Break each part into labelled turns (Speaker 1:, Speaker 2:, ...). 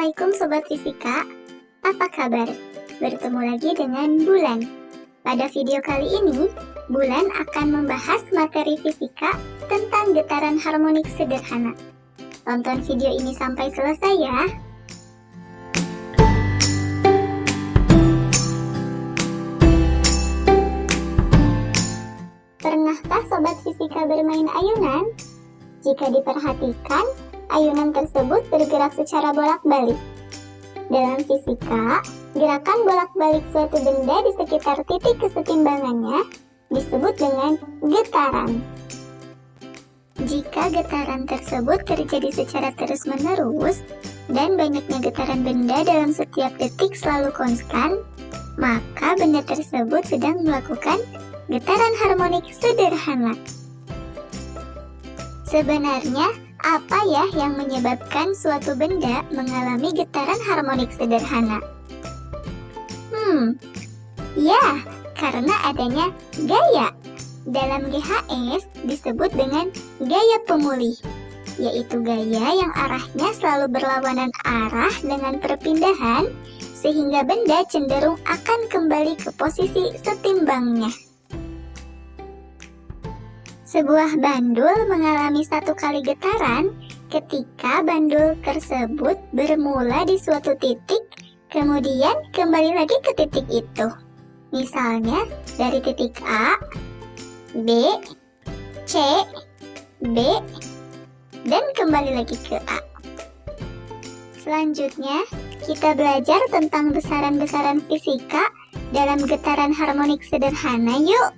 Speaker 1: Assalamualaikum Sobat Fisika, apa kabar? Bertemu lagi dengan Bulan. Pada video kali ini, Bulan akan membahas materi fisika tentang getaran harmonik sederhana. Tonton video ini sampai selesai ya. Pernahkah Sobat Fisika bermain ayunan? Jika diperhatikan, ayunan tersebut bergerak secara bolak-balik. Dalam fisika, gerakan bolak-balik suatu benda di sekitar titik kesetimbangannya disebut dengan getaran. Jika getaran tersebut terjadi secara terus-menerus dan banyaknya getaran benda dalam setiap detik selalu konstan, maka benda tersebut sedang melakukan getaran harmonik sederhana. Sebenarnya, apa ya yang menyebabkan suatu benda mengalami getaran harmonik sederhana? Ya, karena adanya gaya. Dalam GHS disebut dengan gaya pemulih, yaitu gaya yang arahnya selalu berlawanan arah dengan perpindahan, sehingga benda cenderung akan kembali ke posisi setimbangnya. Sebuah bandul mengalami satu kali getaran ketika bandul tersebut bermula di suatu titik, kemudian kembali lagi ke titik itu. Misalnya dari titik A, B, C, B, dan kembali lagi ke A. Selanjutnya, kita belajar tentang besaran-besaran fisika dalam getaran harmonik sederhana yuk!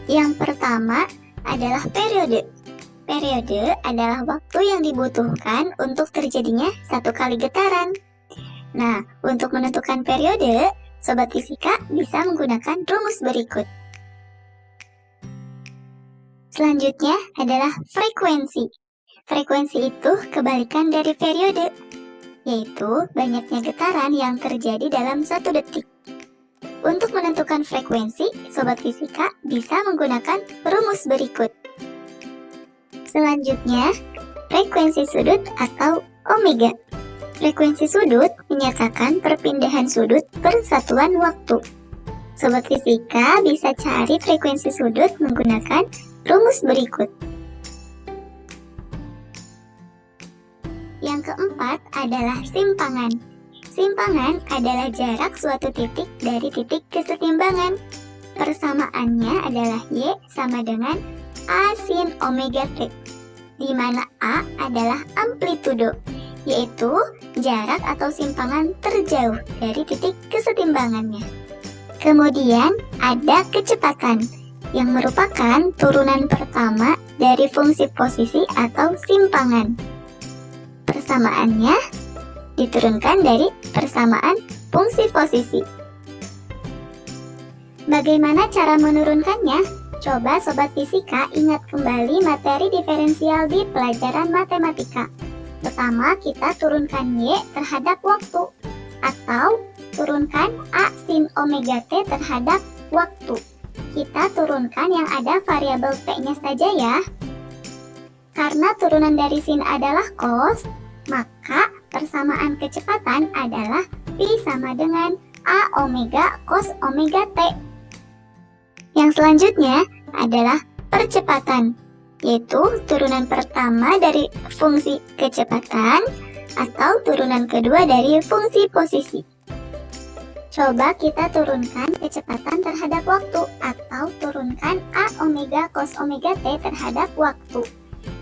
Speaker 1: Yang pertama adalah periode. Periode adalah waktu yang dibutuhkan untuk terjadinya satu kali getaran. Nah, untuk menentukan periode, Sobat Fisika bisa menggunakan rumus berikut. Selanjutnya adalah frekuensi. Frekuensi itu kebalikan dari periode, yaitu banyaknya getaran yang terjadi dalam satu detik. Untuk menentukan frekuensi, Sobat Fisika bisa menggunakan rumus berikut. Selanjutnya, frekuensi sudut atau omega. Frekuensi sudut menyatakan perpindahan sudut per satuan waktu. Sobat Fisika bisa cari frekuensi sudut menggunakan rumus berikut. Yang keempat adalah simpangan. Simpangan adalah jarak suatu titik dari titik kesetimbangan. Persamaannya adalah Y sama dengan A sin omega T, di mana A adalah amplitudo, yaitu jarak atau simpangan terjauh dari titik kesetimbangannya. Kemudian ada kecepatan, yang merupakan turunan pertama dari fungsi posisi atau simpangan. Persamaannya diturunkan dari persamaan fungsi posisi. Bagaimana cara menurunkannya? Coba Sobat Fisika ingat kembali materi diferensial di pelajaran matematika. Pertama, kita turunkan Y terhadap waktu, atau turunkan A sin omega T terhadap waktu. Kita turunkan yang ada variabel T-nya saja ya. Karena turunan dari sin adalah cos, maka persamaan kecepatan adalah V sama dengan A omega cos omega T. Yang selanjutnya adalah percepatan, yaitu turunan pertama dari fungsi kecepatan atau turunan kedua dari fungsi posisi. Coba kita turunkan kecepatan terhadap waktu atau turunkan A omega cos omega T terhadap waktu.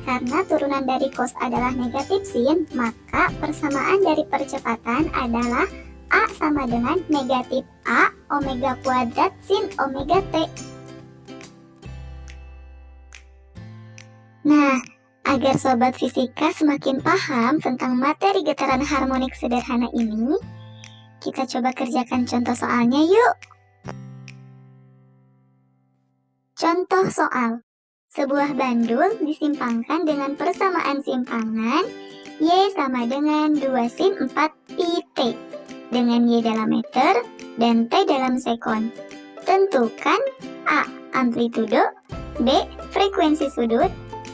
Speaker 1: Karena turunan dari cos adalah negatif sin, maka persamaan dari percepatan adalah A sama dengan negatif A omega kuadrat sin omega T. Nah, agar Sobat Fisika semakin paham tentang materi getaran harmonik sederhana ini, kita coba kerjakan contoh soalnya yuk! Contoh soal. Sebuah bandul disimpangkan dengan persamaan simpangan Y sama dengan 2 sin 4 pi T dengan Y dalam meter dan T dalam sekon. Tentukan A amplitudo, B. Frekuensi sudut,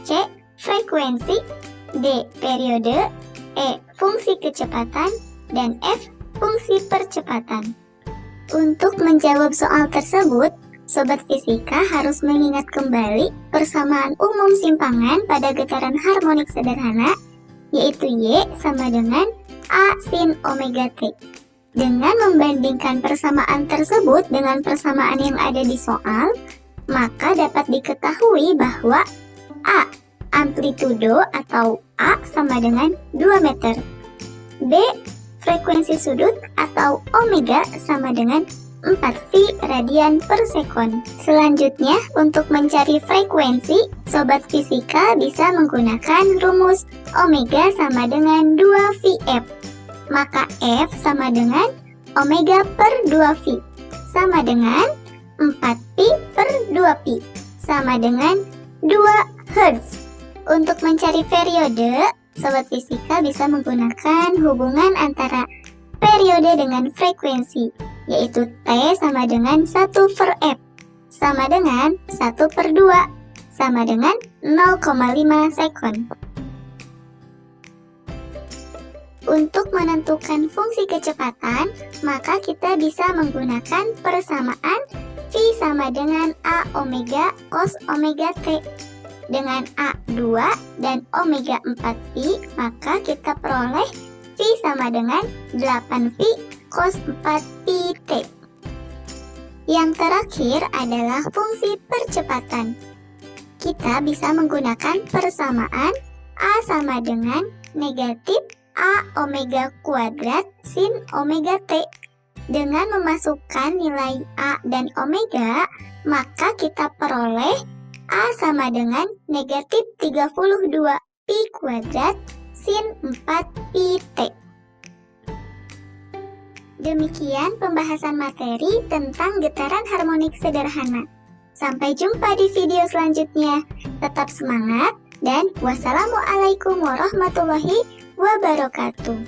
Speaker 1: C. Frekuensi, D. Periode, E. Fungsi kecepatan, dan F. Fungsi percepatan. Untuk menjawab soal tersebut, Sobat Fisika harus mengingat kembali persamaan umum simpangan pada getaran harmonik sederhana, yaitu Y sama dengan A sin omega T. Dengan membandingkan persamaan tersebut dengan persamaan yang ada di soal, maka dapat diketahui bahwa A. Amplitudo atau A sama dengan 2 meter. B. Frekuensi sudut atau omega sama dengan 4 V radian per sekon. Selanjutnya, untuk mencari frekuensi, Sobat Fisika bisa menggunakan rumus omega sama dengan 2 VF. Maka F sama dengan omega per 2 V, sama dengan 4 Pi per 2 Pi, sama dengan 2 Hz. Untuk mencari periode, Sobat Fisika bisa menggunakan hubungan antara periode dengan frekuensi, yaitu T sama dengan 1 per F, sama dengan 1 per 2, sama dengan 0,5 sekon. Untuk menentukan fungsi kecepatan, maka kita bisa menggunakan persamaan V sama dengan A omega cos omega T. Dengan A 2 dan omega 4pi, maka kita peroleh V sama dengan 8pi cos 4pi T. Yang terakhir adalah fungsi percepatan. Kita bisa menggunakan persamaan A sama dengan negatif A omega kuadrat sin omega T. Dengan memasukkan nilai A dan omega, maka kita peroleh A sama dengan negatif 32 pi kuadrat sin 4 pi T. Demikian pembahasan materi tentang getaran harmonik sederhana. Sampai jumpa di video selanjutnya. Tetap semangat dan wassalamualaikum warahmatullahi wabarakatuh.